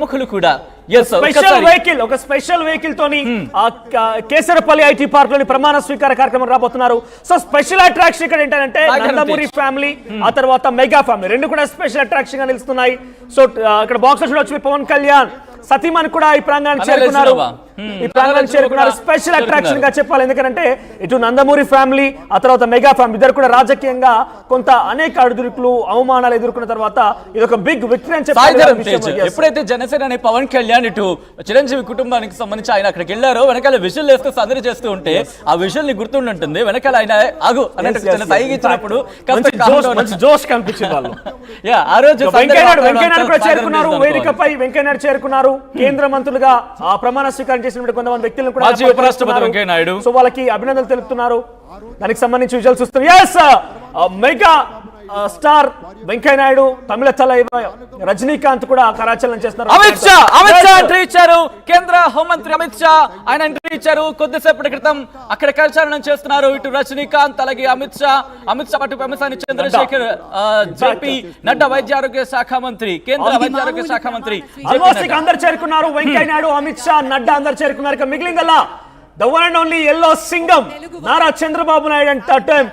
ప్రముఖులు కూడా ఒక స్పెషల్ వెహికల్ తోని కేసరపల్లి ఐటీ పార్క్ లోని ప్రమాణ స్వీకార కార్యక్రమం రాబోతున్నారు. సో స్పెషల్ అట్రాక్షన్ ఇక్కడ ఏంటంటే నందమూరి ఫ్యామిలీ ఆ తర్వాత మెగా ఫ్యామిలీ రెండు కూడా స్పెషల్ అట్రాక్షన్ గా నిలుస్తున్నాయి. సో ఇక్కడ బాక్స్ వచ్చి పవన్ కళ్యాణ్ సతీమణి కూడా ఈ ప్రాంగణానికి చేరుకున్నారు. స్పెషల్ అట్రాక్షన్ గా చెప్పాలి, ఎందుకంటే ఇటు నందమూరి ఫ్యామిలీ ఆ తర్వాత మెగా ఫ్యామిలీ ఇద్దరు కూడా రాజకీయంగా కొంత అనేక అడుగులు అవమానాలు ఎదుర్కొన్న తర్వాత ఇది ఒక బిగ్ విక్టరీ అని చెప్పారు. ఎప్పుడైతే జనసేన అనే పవన్ కళ్యాణ్ ఇటు చిరంజీవి కుటుంబానికి సంబంధించి ఆయన అక్కడికి వెళ్ళారో వెనకాల విజువల్ వేస్తూ సందడి చేస్తూ ఉంటే ఆ విజువల్ ని గుర్తుంటుంది. వెనకాల ఆయన ఆగు అన్నట్టు సైగించినప్పుడు జోష్ కనిపించింది వాళ్ళు. ఆ రోజు వెంకయ్యనాయుడు కూడా చేరుకున్నారు, వేదికపై వెంకయ్యనాయుడు చేరుకున్నారు. కేంద్ర మంత్రులుగా ప్రమాణ స్వీకారం చేసినటువంటి కొంతమంది వ్యక్తులను కూడా మాజీ ఉపరాష్ట్రపతి వెంకయ్యనాయుడు సో వాళ్ళకి అభినందనలు తెలుపుతున్నారు. దానికి సంబంధించి విజువల్స్ చూస్తున్నారు. మెగా స్టార్ వెంకయ్యనాయుడు, తమిళ తల రజనీకాంత్ కూడా కరాచలనం చేస్తున్నారు. అమిత్ షా ఎంట్రీ ఇచ్చారు. కేంద్ర హోంమంత్రి అమిత్ షా ఆయన ఎంట్రీ ఇచ్చారు. కొద్దిసేపటి క్రితం అక్కడ కరచాలనం చేస్తున్నారు. ఇటు రజనీకాంత్ అలాగే అమిత్ షా పాటు పెమ్మసాని చంద్రశేఖర్, జేపీ నడ్డా వైద్య ఆరోగ్య శాఖ మంత్రి, కేంద్ర వైద్య ఆరోగ్య శాఖ మంత్రి అందరు చేరుకున్నారు. వెంకయ్యనాయుడు, అమిత్ షా, నడ్డా అందరు చేరుకున్నారు. ఇక మిగిలిందల్లా the one and only yellow singam Nara Chandrababu Naidu and that time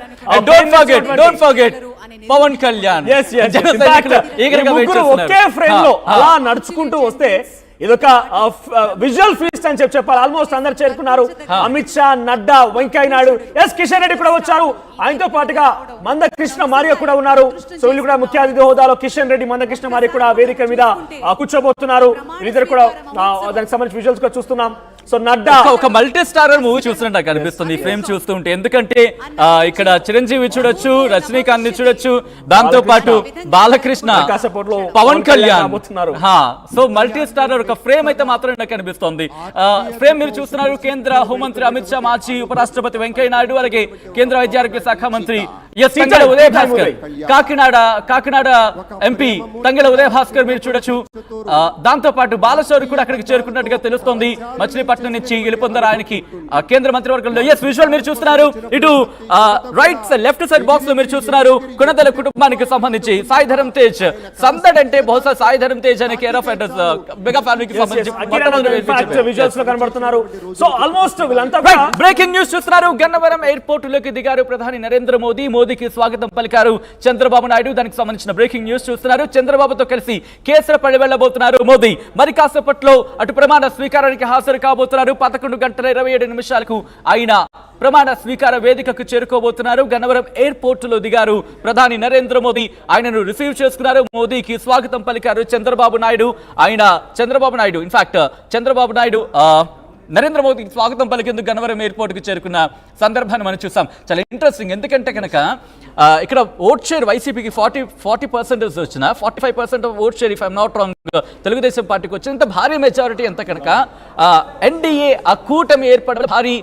don't forget Pawan Kalyan. yes ఒకే ఫ్రేమ్ లో అలా నడుచుకుంటూ వస్తే ఇదొక విజువల్ ఫీస్ట్ అని చెప్పాలి. ఆల్మోస్ట్ అందరు చేరుకున్నారు. అమిత్ షా, నడ్డా, వెంకయ్యనాయుడు, కిషన్ రెడ్డి కూడా వచ్చారు. ఆయనతో పాటుగా మందకృష్ణ మారియ కూడా ఉన్నారు. సో వీళ్ళు కూడా ముఖ్య అతిథి హోదాలో కిషన్ రెడ్డి, మందకృష్ణ మారియ కూడా వేదిక మీద కూర్చోబోతున్నారు. వీళ్ళిద్దరు కూడా దానికి సంబంధించి విజువల్స్ కూడా చూస్తున్నాం. సో నడ్డా ఒక మల్టీ స్టారర్ మూవీ చూస్తున్నట్టు అనిపిస్తుంది ఈ ఫ్రేమ్ చూస్తుంటే. ఎందుకంటే ఇక్కడ చిరంజీవి చూడొచ్చు, రజనీకాంత్ చూడొచ్చు, దాంతో పాటు Balakrishna, Pawan Kalyan. So multi starrer ఒక ఫ్రేమ్ అయితే మాత్రం నాకు అనిపిస్తుంది. ఫ్రేమ్ మీరు చూస్తున్నారు. కేంద్ర హోంమంత్రి అమిత్ షా, మాజీ ఉపరాష్ట్రపతి వెంకయ్యనాయుడు, అలాగే కేంద్ర వైద్య ఆరోగ్య శాఖ మంత్రి ఉదయ భాస్కర్, కాకినాడ ఎంపీ తంగెల ఉదయ భాస్కర్ మీరు చూడొచ్చు. దాంతో పాటు బాలశౌరి కూడా అక్కడికి చేరుకున్నట్టుగా తెలుస్తోంది. మచిలీపట్నం నుంచి గెలుపొందారు. ఆయనకి కేంద్ర మంత్రివర్గంలో విజువల్ మీరు చూస్తున్నారు. ఇటు లెఫ్ట్ సైడ్ బాక్స్ లో మీరు చూస్తున్నారు. కొనదల కుటుంబానికి సంబంధించి సాయిధరం తేజ్ సందడ్ అంటే బహుశా సాయిధరం తేజ్ అనే కేర్ ఆఫ్ అడ్రస్ మెగా ఫ్యామిలీకి సంబంధించి విజువల్స్ లో కనబడుతున్నారు. సో ఆల్మోస్ట్ వీళ్ళంతా బ్రేకింగ్ న్యూస్ చూస్తున్నారు. గన్నవరం ఎయిర్పోర్ట్ లోకి దిగారు ప్రధాని నరేంద్ర మోదీ. మోదీకి స్వాగతం పలికారు చంద్రబాబు నాయుడు. దానికి సంబంధించిన బ్రేకింగ్ న్యూస్ చూస్తున్నారు. చంద్రబాబుతో కలిసి కేసరపల్లి వెళ్లబోతున్నారు మోదీ. మరి కాసేపట్లో అటు ప్రమాణ స్వీకారానికి హాజరు కాబోతున్నారు. 11:27 ఆయన ప్రమాణ స్వీకార వేదికకు చేరుకోబోతున్నారు. గన్నవరం ఎయిర్పోర్ట్ లో దిగారు ప్రధాని నరేంద్ర మోదీ. ఆయనను రిసీవ్ చేసుకున్నారు. మోదీకి స్వాగతం పలికారు చంద్రబాబు నాయుడు. ఇన్ఫాక్ట్ చంద్రబాబు నాయుడు నరేంద్ర మోదీకి స్వాగతం పలికేందుకు గన్నవరం ఎయిర్పోర్ట్ కు చేరుకున్న సందర్భాన్ని మనం చూసాం. చాలా ఇంట్రెస్టింగ్. ఎందుకంటే కనుక ఇక్కడ ఓట్ షేర్ వైసీపీకి 40% వచ్చిన 45% vote share, if I'm not wrong, Telugu Desam పార్టీకి వచ్చిన ఇంత భారీ మెజారిటీ ఎంత కనుక ఎన్డీఏ ఆ కూటమి ఏర్పడడం భారీ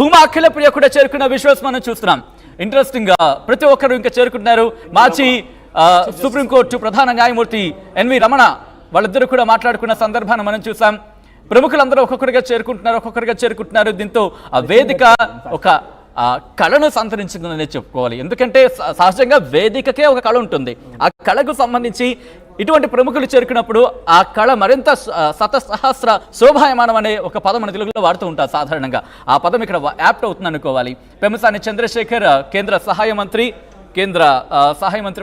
భూమా అఖిల ప్రియ కూడా చేరుకున్న విజువల్స్ మనం చూస్తున్నాం. ఇంట్రెస్టింగ్ గా ప్రతి ఒక్కరు ఇంకా చేరుకుంటున్నారు. మాజీ సుప్రీంకోర్టు ప్రధాన న్యాయమూర్తి ఎన్వి రమణ వాళ్ళిద్దరూ కూడా మాట్లాడుకున్న సందర్భాన్ని మనం చూసాం. ప్రముఖులందరూ ఒక్కొక్కరిగా చేరుకుంటున్నారు. దీంతో ఆ వేదిక ఒక కళను సంతరించిందని చెప్పుకోవాలి. ఎందుకంటే సహజంగా వేదికకే ఒక కళ ఉంటుంది. ఆ కళకు సంబంధించి ఇటువంటి ప్రముఖులు చేరుకున్నప్పుడు ఆ కళ మరింత సహస్ర శోభాయమానం అనే ఒక పదం మన తెలుగులో వాడుతూ ఉంటారు సాధారణంగా. ఆ పదం ఇక్కడ యాప్ట్ అవుతుంది అనుకోవాలి. పెమ్మసాని చంద్రశేఖర్ కేంద్ర సహాయ మంత్రి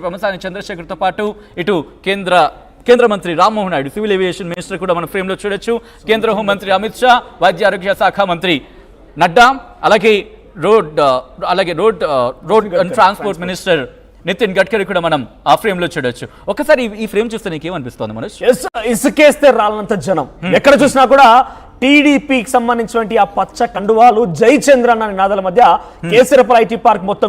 పెమ్మసాని చంద్రశేఖర్తో పాటు ఇటు కేంద్ర మంత్రి Rammohan Naidu, civil aviation minister కూడా మన ఫ్రేమ్ లో చూడొచ్చు. కేంద్ర హోంమంత్రి అమిత్ షా, వైద్య ఆరోగ్య శాఖ మంత్రి నడ్డా, అలాగే road and transport minister Nitin Gadkari కూడా మనం ఆ ఫ్రేమ్ లో చూడొచ్చు. ఒకసారి ఈ ఫ్రేమ్ చూస్తే నీకేమనిపిస్తుంది మనోజ్? ఇసుకేస్తే రాలంత జనం ఎక్కడ చూసినా కూడా టీడీపీకి సంబంధించినటువంటి ఆ పచ్చ కండువాలు, జై చంద్ర అన్న నినాదాల మధ్య కేసరపల్లి ఐటీ పార్క్ మొత్తం